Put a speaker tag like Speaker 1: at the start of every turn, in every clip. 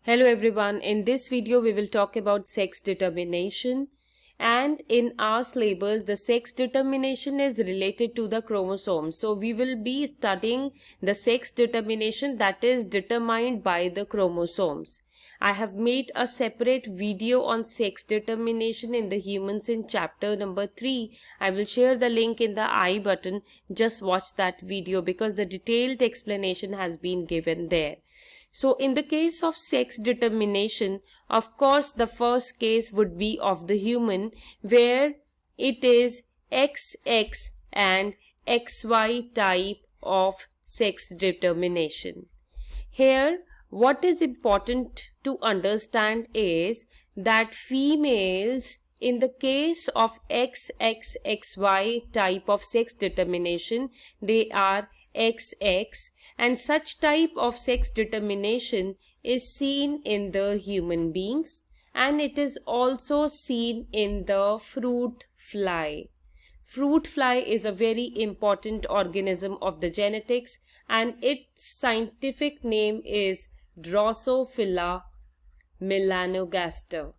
Speaker 1: Hello everyone, in this video we will talk about sex determination, and in our syllabus the sex determination is related to the chromosomes. So we will be studying the sex determination that is determined by the chromosomes. I have made a separate video on sex determination in the humans in chapter number 3. I will share the link in the I button. Just watch that video because the detailed explanation has been given there. So in the case of sex determination, of course, the first case would be of the human where it is XX and XY type of sex determination. Here, what is important to understand is that females in the case of XXXY type of sex determination, they are XX, and such type of sex determination is seen in the human beings and it is also seen in the fruit fly. Fruit fly is a very important organism of the genetics and its scientific name is Drosophila melanogaster.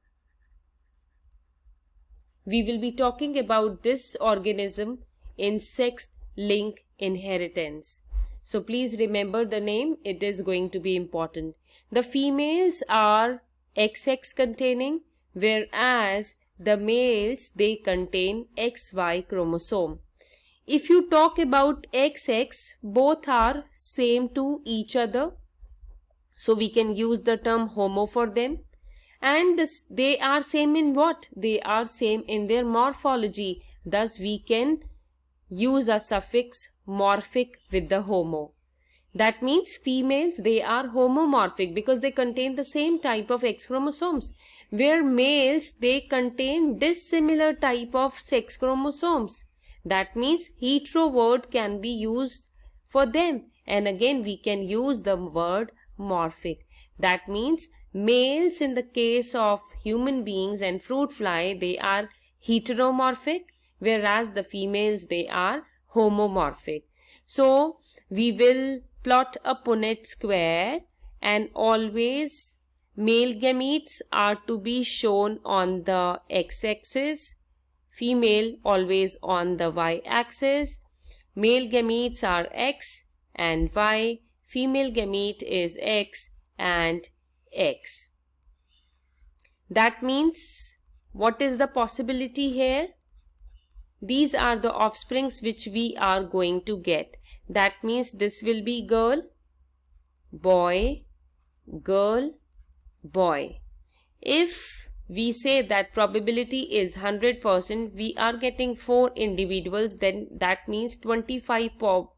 Speaker 1: We will be talking about this organism in sex-linked inheritance. So please remember the name, it is going to be important. The females are XX containing, whereas the males, they contain XY chromosome. If you talk about XX, both are same to each other. So we can use the term homo for them. And they are same in what? They are same in their morphology. Thus we can use a suffix morphic with the homo. That means females, they are homomorphic because they contain the same type of X chromosomes. Where males, they contain dissimilar type of sex chromosomes. That means hetero word can be used for them. And again we can use the word morphic. That means males in the case of human beings and fruit fly, they are heteromorphic, whereas the females, they are homomorphic. So we will plot a Punnett square and always male gametes are to be shown on the x-axis, female always on the y-axis. Male gametes are x and y, female gamete is x and x. That means what is the possibility here? These are the offsprings which we are going to get. That means this will be girl, boy, girl, boy. If we say that probability is 100%, we are getting 4 individuals, then that means 25%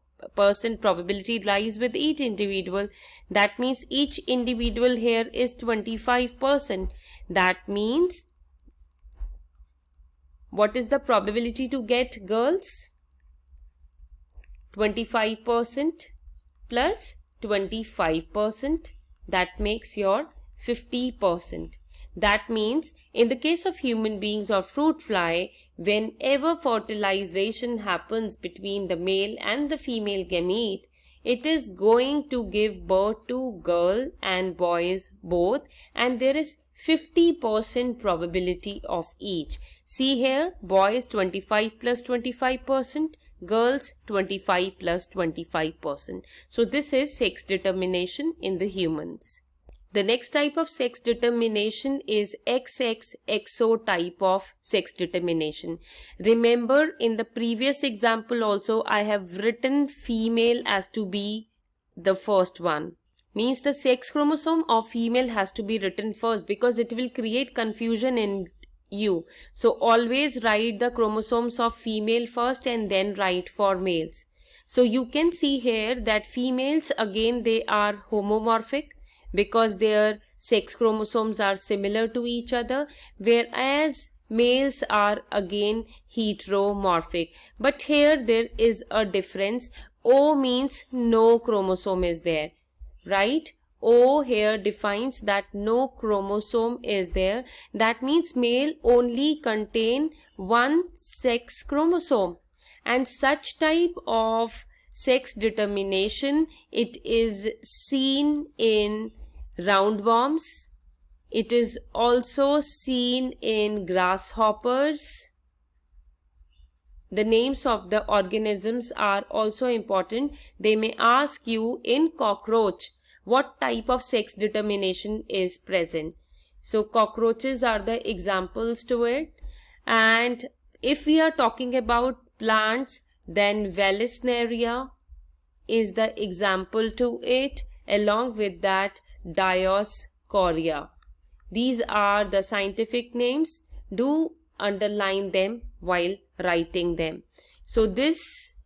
Speaker 1: probability lies with each individual. That means each individual here is 25%. That means what is the probability to get girls? 25% plus 25%, that makes your 50%. That means in the case of human beings or fruit fly, whenever fertilization happens between the male and the female gamete, it is going to give birth to girl and boys both, and there is 50% probability of each. See here, boys 25 plus 25%, girls 25 plus 25%. So this is sex determination in the humans. The next type of sex determination is XXXO type of sex determination. Remember in the previous example also I have written female as to be the first one. Means the sex chromosome of female has to be written first because it will create confusion in you. So always write the chromosomes of female first and then write for males. So you can see here that females again they are homomorphic because their sex chromosomes are similar to each other, whereas males are again heteromorphic. But here there is a difference. O means no chromosome is there, right? O here defines that no chromosome is there. That means male only contain one sex chromosome, and such type of sex determination, it is seen in roundworms. It is also seen in grasshoppers. The names of the organisms are also important. They may ask you in cockroach what type of sex determination is present. So cockroaches are the examples to it. And if we are talking about plants, then Vallisneria is the example to it. Along with that, Dioscorea. These are the scientific names. Do underline them while writing them. So this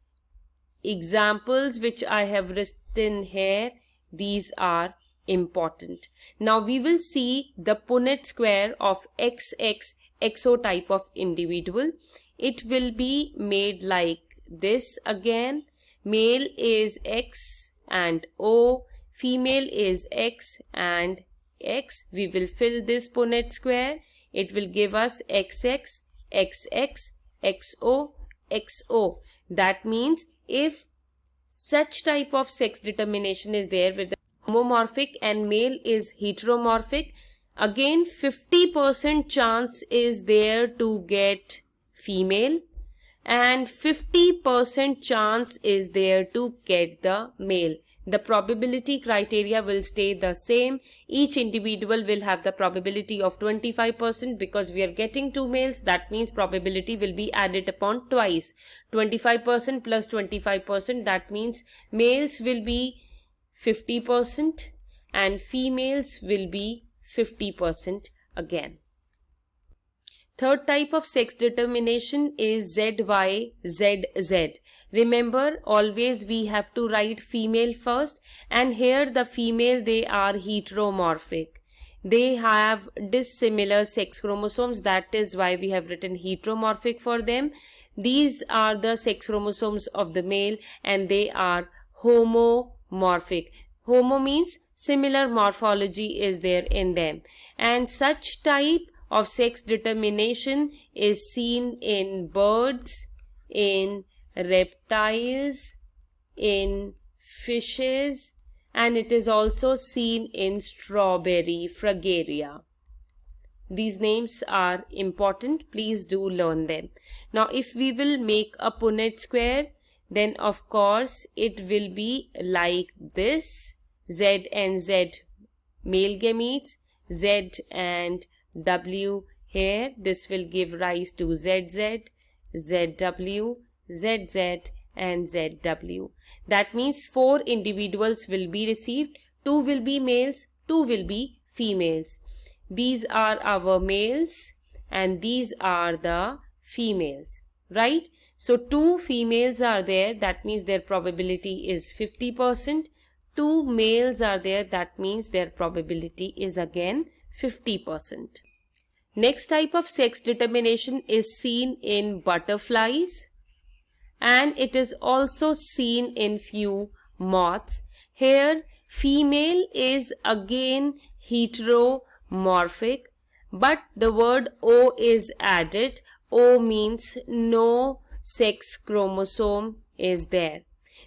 Speaker 1: examples which I have written here, these are important. Now we will see the Punnett square of XX exotype of individual. It will be made like this again. Male is X and O, female is X and X. We will fill this Punnett square. It will give us XX, XX, XO, XO. That means if such type of sex determination is there with the homomorphic and male is heteromorphic, again 50% chance is there to get female and 50% chance is there to get the male. The probability criteria will stay the same. Each individual will have the probability of 25% because we are getting 2 males. That means probability will be added upon twice. 25% plus 25%. That means males will be 50% and females will be 50% again. Third type of sex determination is ZYZZ. Remember, always we have to write female first, and here the female, they are heteromorphic. They have dissimilar sex chromosomes. That is why we have written heteromorphic for them. These are the sex chromosomes of the male and they are homomorphic. Homo means similar morphology is there in them, and such type of sex determination is seen in birds, in reptiles, in fishes, and it is also seen in strawberry Fragaria. These names are important. Please do learn them. Now, if we will make a Punnett square, then of course it will be like this. Z and Z male gametes, Z and W here. This will give rise to ZZ, ZW, ZZ and ZW. That means 4 individuals will be received. 2 will be males, 2 will be females. These are our males and these are the females, right? So 2 females are there. That means their probability is 50%. 2 males are there. That means their probability is again 50%. Next type of sex determination is seen in butterflies and it is also seen in few moths. Here female is again heteromorphic, but the word O is added. O means no sex chromosome is there.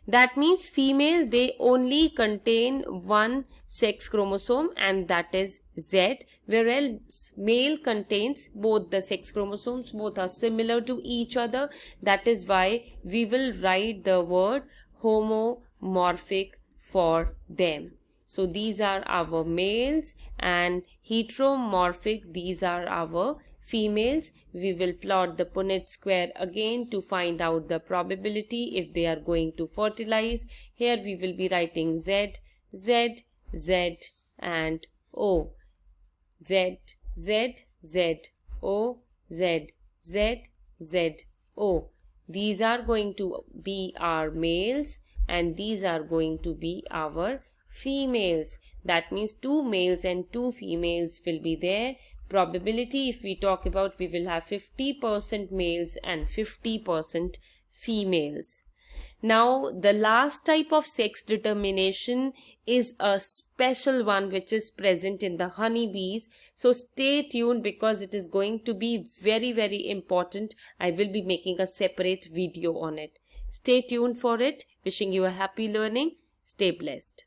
Speaker 1: That means female, they only contain 1 sex chromosome and that is Z, whereas male contains both the sex chromosomes, both are similar to each other. That is why we will write the word homomorphic for them. So these are our males and heteromorphic, these are our females. We will plot the Punnett square again to find out the probability if they are going to fertilize. Here we will be writing Z, Z, Z and O. Z, Z, Z, O, Z, Z, Z, O. These are going to be our males and these are going to be our females. That means 2 males and 2 females will be there. Probability, if we talk about, we will have 50% males and 50% females. Now, the last type of sex determination is a special one which is present in the honeybees. So stay tuned because it is going to be very, very important. I will be making a separate video on it. Stay tuned for it. Wishing you a happy learning. Stay blessed.